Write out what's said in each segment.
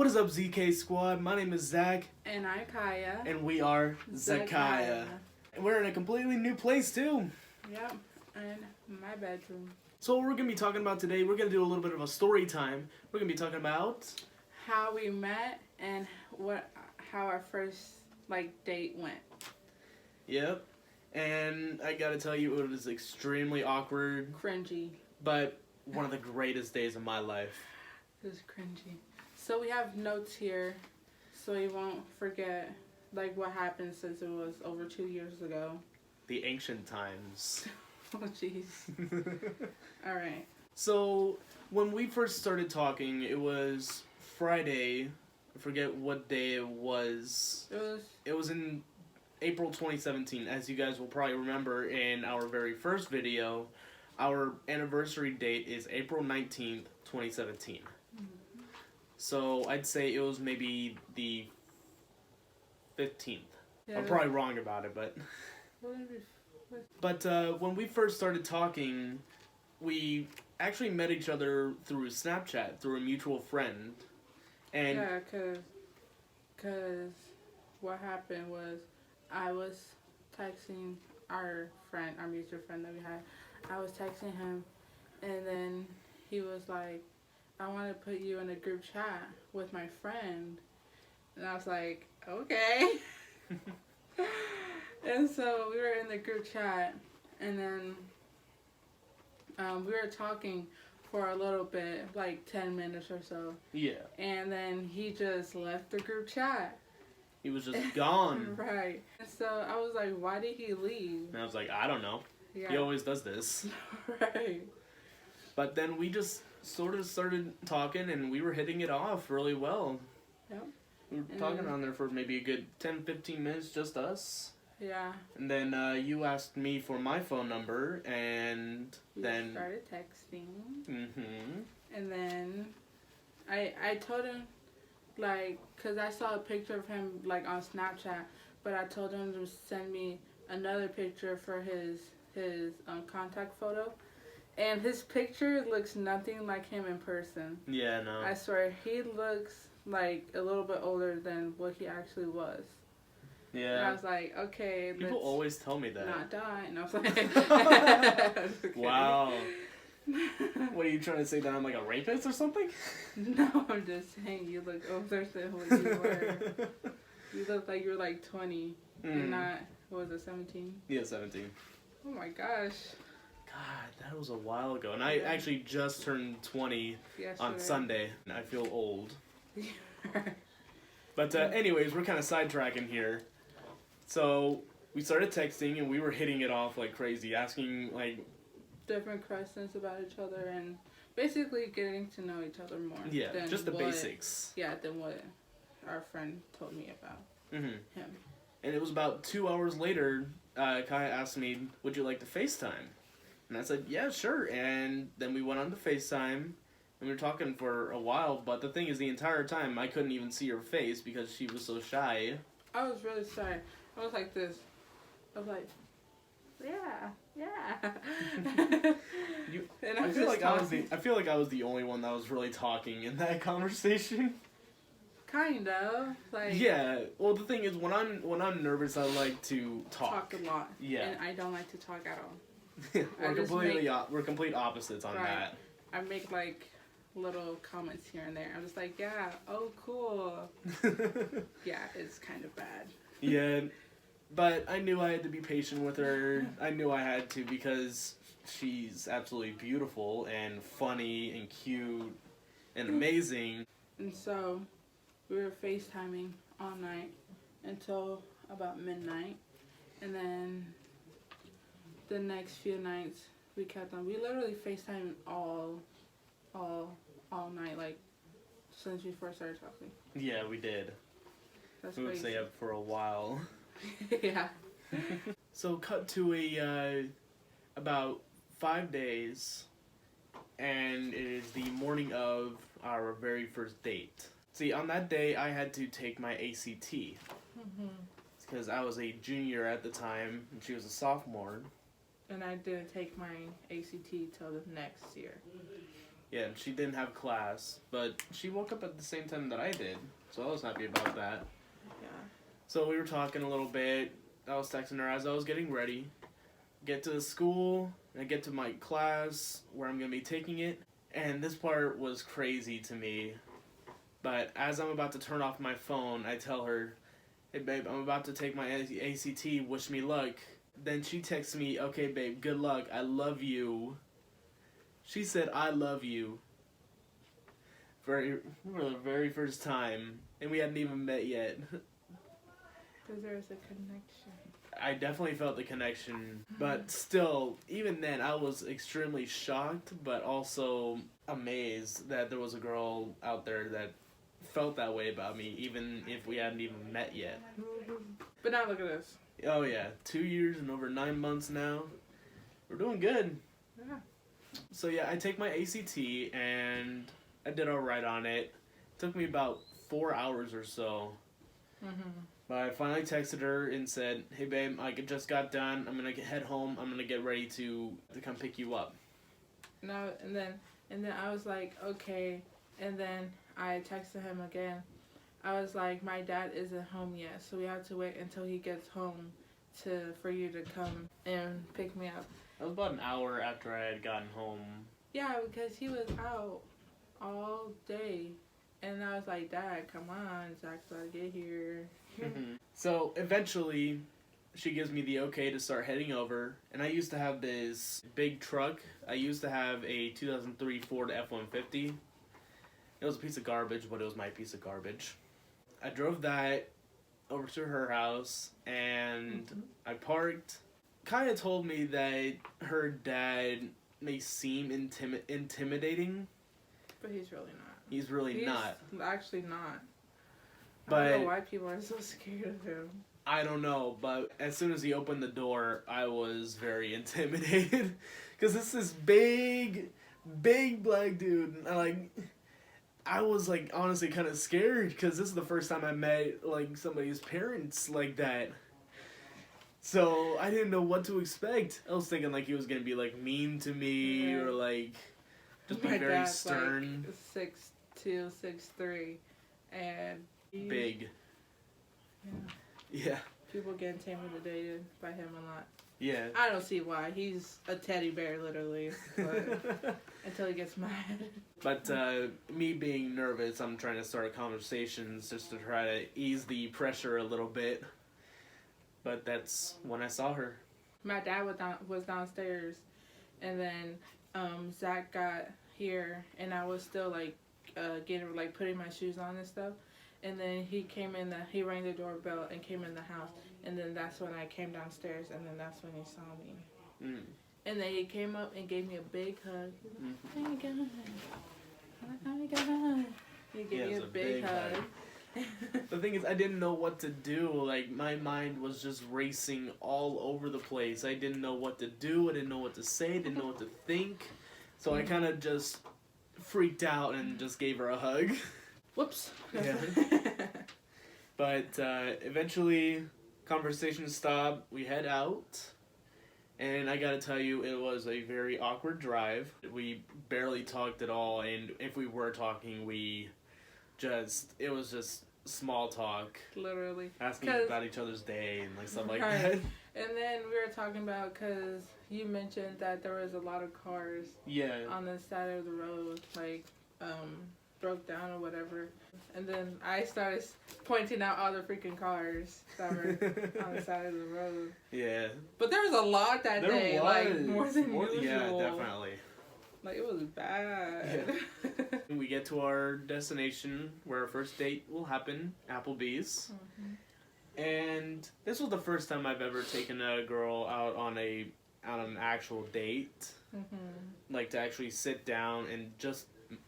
What is up, ZK Squad? My name is Zach. And I'm Kaya. And we are Zackaia. And we're in a completely new place, too. Yep, in my bedroom. So what we're going to be talking about today, we're going to do a little bit of a story time. We're going to be talking about... how we met and how our first, date went. Yep. And I got to tell you, it was extremely awkward. Cringy. But one of the greatest days of my life. It was cringy. So we have notes here, so we won't forget, what happened since it was over 2 years ago. The ancient times. Oh, jeez. All right. So, when we first started talking, it was Friday. I forget what day it was. It was in April 2017. As you guys will probably remember in our very first video, our anniversary date is April 19th, 2017. So I'd say it was maybe the 15th. Yeah, I'm probably wrong about it, but... But when we first started talking, we actually met each other through Snapchat, through a mutual friend. And yeah, cause what happened was I was texting our mutual friend that we had. I was texting him, and then he was like, I want to put you in a group chat with my friend. And I was like, okay. And so we were in the group chat, and then we were talking for a little bit, 10 minutes or so. Yeah. And then he just left the group chat. He was just gone. Right. And so I was like, why did he leave? And I was like, I don't know. Yeah. He always does this. Right. But then we just sort of started talking, and we were hitting it off really well. Yep. We were talking on there for maybe a good 10-15 minutes, just us. Yeah. And then you asked me for my phone number, and then... started texting. Mm-hmm. And then I told him, because I saw a picture of him, on Snapchat, but I told him to send me another picture for his contact photo. And his picture looks nothing like him in person. Yeah, no. I swear, he looks a little bit older than what he actually was. Yeah. And I was like, okay, people always tell me that. Not die. And I was like, okay. Wow. What are you trying to say, that I'm like a rapist or something? No, I'm just saying you look older than what you were. You look like you were 20 and not, what was it, 17? Yeah, 17. Oh my gosh. God, that was a while ago. And I actually just turned 20 on Sunday. And I feel old. But anyways, we're kind of sidetracking here. So we started texting, and we were hitting it off like crazy, asking different questions about each other, and basically getting to know each other more. Yeah, just the basics. Yeah, than what our friend told me about him. And it was about 2 hours later, Kaya asked me, would you like to FaceTime? And I said, yeah, sure. And then we went on to FaceTime, and we were talking for a while, but the thing is, the entire time, I couldn't even see her face because she was so shy. I was really shy. I was like this. I was like, yeah. I feel like I was the only one that was really talking in that conversation. Kind of. Yeah. Well, the thing is, when I'm nervous, I like to talk. Talk a lot. Yeah. And I don't like to talk at all. We're complete opposites on that. I make little comments here and there. I'm just like, yeah, oh cool. Yeah, it's kind of bad. Yeah, but I knew I had to be patient with her. I knew I had to, because she's absolutely beautiful and funny and cute and amazing. And so we were FaceTiming all night until about midnight, and then the next few nights we kept on. We literally FaceTimed all night, since we first started talking. Yeah, we did. That's we would crazy. stay up for a while. Yeah. So cut to about 5 days, and it is the morning of our very first date. See, on that day, I had to take my ACT. Because I was a junior at the time, and she was a sophomore. And I didn't take my ACT till the next year. Yeah, she didn't have class, but she woke up at the same time that I did, so I was happy about that. Yeah. So we were talking a little bit. I was texting her as I was getting ready. Get to the school, and I get to my class where I'm going to be taking it. And this part was crazy to me. But as I'm about to turn off my phone, I tell her, hey babe, I'm about to take my ACT, wish me luck. Then she texts me, okay babe, good luck, I love you. She said, I love you. For the very first time. And we hadn't even met yet. Because there was a connection. I definitely felt the connection, but still, even then, I was extremely shocked, but also amazed that there was a girl out there that felt that way about me, even if we hadn't even met yet. But now look at this. Oh yeah, 2 years and over 9 months now. We're doing good. Yeah. So yeah, I take my ACT, and I did alright on it. It took me about 4 hours or so. Mm-hmm. But I finally texted her and said, hey babe, I just got done. I'm going to head home. I'm going to get ready to come pick you up. No, and then I was like, okay. And then I texted him again. I was like, my dad isn't home yet, so we have to wait until he gets home for you to come and pick me up. That was about an hour after I had gotten home. Yeah, because he was out all day. And I was like, Dad, come on, Zach's about to get here. So eventually, she gives me the okay to start heading over. And I used to have this big truck. I used to have a 2003 Ford F-150. It was a piece of garbage, but it was my piece of garbage. I drove that over to her house, and I parked. Kind of told me that her dad may seem intimidating. But he's really not. He's really not. Actually not. But I don't know why people are so scared of him. I don't know, but as soon as he opened the door, I was very intimidated. Because it's this big black dude. And I was honestly kind of scared because this is the first time I met somebody's parents like that. So I didn't know what to expect. I was thinking he was going to be mean to me or just be very stern. 6'2", 6'3", and big. Yeah. People get intimidated by him a lot. Yeah. I don't see why. He's a teddy bear, literally. But until he gets mad. But me being nervous, I'm trying to start conversations just to try to ease the pressure a little bit. But that's when I saw her. My dad was downstairs, and then Zach got here, and I was still putting my shoes on and stuff. And then he rang the doorbell and came in the house. And then that's when I came downstairs, and then that's when he saw me. Mm. And then he came up and gave me a big hug. Mm-hmm. Oh my God. Oh my God. He gave me a big hug. The thing is, I didn't know what to do. My mind was just racing all over the place. I didn't know what to do. I didn't know what to say. Didn't know what to think. So I kind of just freaked out and just gave her a hug. Whoops. Yeah. But eventually, conversation stopped. We head out. And I gotta tell you, it was a very awkward drive. We barely talked at all. And if we were talking, it was just small talk. Literally. Asking about each other's day and stuff like that. And then we were talking about, because you mentioned that there was a lot of cars on the side of the road, broke down or whatever. And then I started pointing out all the freaking cars that were on the side of the road. Yeah. But there was a lot that day, more than usual. Yeah, definitely. It was bad. Yeah. We get to our destination where our first date will happen, Applebee's. Mm-hmm. And this was the first time I've ever taken a girl out on an actual date. Mm-hmm. To actually sit down and just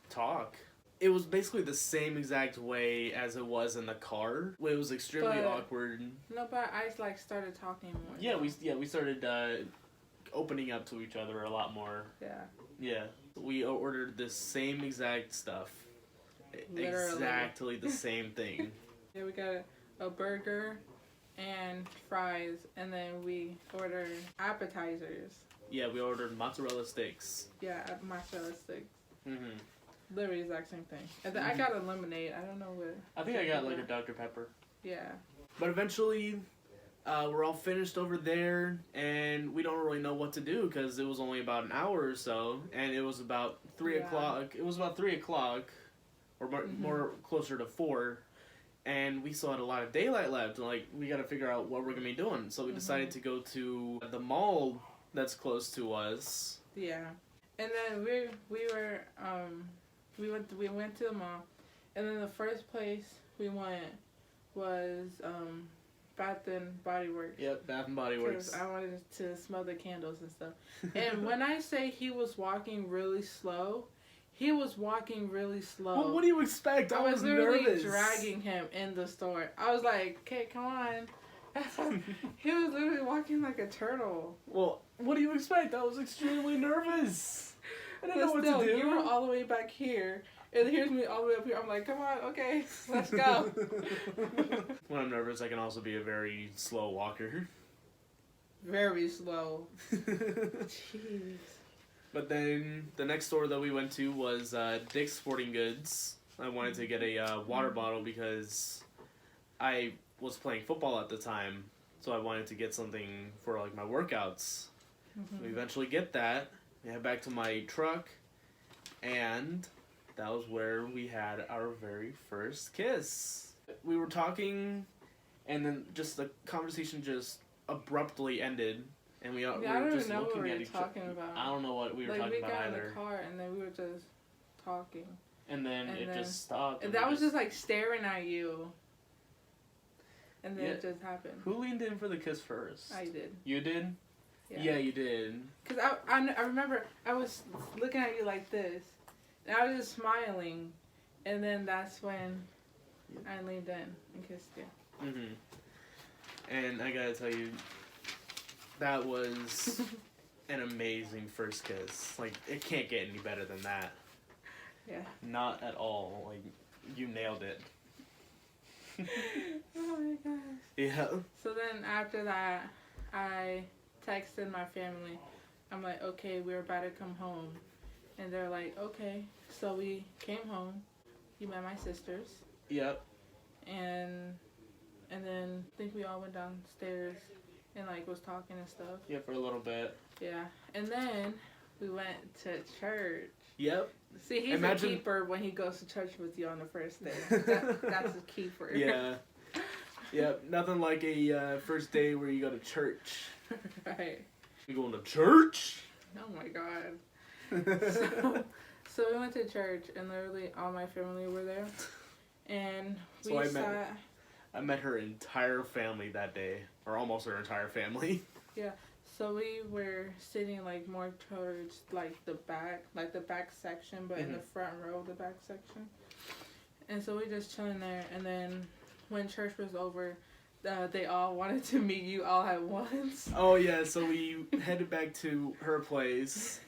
talk. It was basically the same exact way as it was in the car. It was extremely awkward. No, but I started talking more. Yeah, we started opening up to each other a lot more. Yeah. Yeah. We ordered the same exact stuff. Literally. Exactly the same thing. Yeah, we got a burger and fries, and then we ordered appetizers. Yeah, we ordered mozzarella sticks. Yeah, mozzarella sticks. Mm-hmm. Literally exact same thing. And then I got a lemonade. I don't know what. I think I got like a Dr. Pepper. Yeah. But eventually, we're all finished over there, and we don't really know what to do because it was only about an hour or so, and it was about 3 o'clock. It was about 3 o'clock, or more closer to 4, and we still had a lot of daylight left. Like, we got to figure out what we're gonna be doing. So we decided to go to the mall that's close to us. Yeah, and then we went to the mall, and then the first place we went was Bath and Body Works. Yep, Bath and Body Works. Because I wanted to smell the candles and stuff. And when I say he was walking really slow, he was walking really slow. Well, what do you expect? I was literally nervous. dragging him in the store. I was like, okay, come on. He was literally walking like a turtle. Well, what do you expect? I was extremely nervous. I didn't know what Still, to do. you were all the way back here. And here's me all the way up here. I'm like, come on, okay, let's go. When I'm nervous, I can also be a very slow walker. Very slow. Jeez. But then the next store that we went to was Dick's Sporting Goods. I wanted to get a water bottle because I was playing football at the time, so I wanted to get something for like my workouts. We eventually get that. We head back to my truck, and that was where we had our very first kiss. We were talking, and then just the conversation just abruptly ended, and we were just looking at each other. Talking about. I don't know what we were talking about either. We got in the car, and then we were just talking. And then it just stopped. And that was just like staring at you. And then it just happened. Who leaned in for the kiss first? I did. You did? Yeah, you did. Because I remember I was looking at you like this. And I was just smiling. And then that's when I leaned in and kissed you. Mm-hmm. And I gotta tell you, that was an amazing first kiss. Like, it can't get any better than that. Yeah. Not at all. Like, you nailed it. Oh my gosh. Yeah. So then after that, I texted my family. I'm like, okay, we're about to come home. And they're like, okay. So we came home. You met my sisters. Yep. And then I think we all went downstairs and like was talking and stuff. Yeah, for a little bit. Yeah. And then we went to church. Yep. See, he's a keeper when he goes to church with you on the first day. That's a keeper. Yeah. Yep. Nothing like a first day where you go to church. Right. You going to church? Oh my God. So we went to church and literally all my family were there. And I met her entire family that day. Or almost her entire family. Yeah. So we were sitting like more towards like the back section, but in the front row of the back section. And so we just chilling there. And then when church was over, they all wanted to meet you all at once. Oh yeah, so we headed back to her place,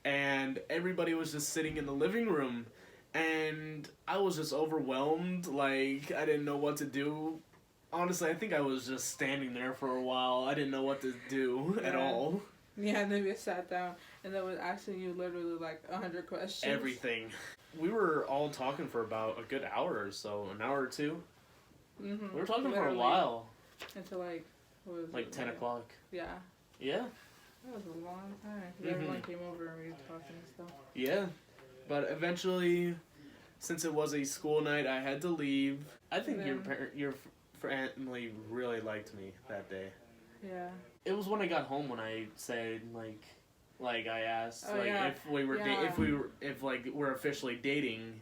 and everybody was just sitting in the living room, and I was just overwhelmed. Like, I didn't know what to do. Honestly, I think I was just standing there for a while. I didn't know what to do at all. Yeah, and then we sat down, and they was asking you literally like 100 questions. Everything. We were all talking for about a good hour or so, an hour or two. Mm-hmm. We were talking for a while. Until like, what was like 10 o'clock. Yeah. Yeah. That was a long time. Everyone came over and we were talking and stuff. Yeah. But eventually, since it was a school night, I had to leave. I think your family really liked me that day. Yeah. It was when I got home when I said like I asked if we were if we're officially dating,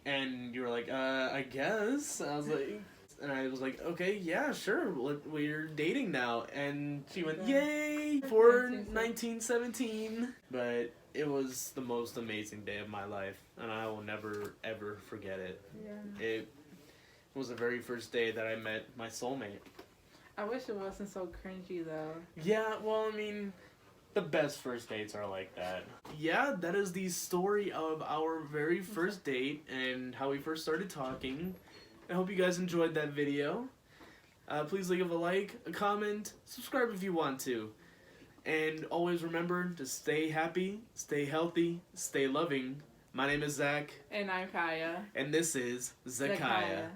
and you were like I guess. I was like, and I was like, okay, yeah, sure, we're dating now. And she went, yay for 1917. But it was the most amazing day of my life, and I will never ever forget it. Yeah. It was the very first day that I met my soulmate. I wish it wasn't so cringy though. Yeah, well, I mean, the best first dates are like that. Yeah, that is the story of our very first date and how we first started talking. I hope you guys enjoyed that video. Please leave a like, a comment, subscribe if you want to. And always remember to stay happy, stay healthy, stay loving. My name is Zach. And I'm Kaya. And this is Zackaia. Zackaia.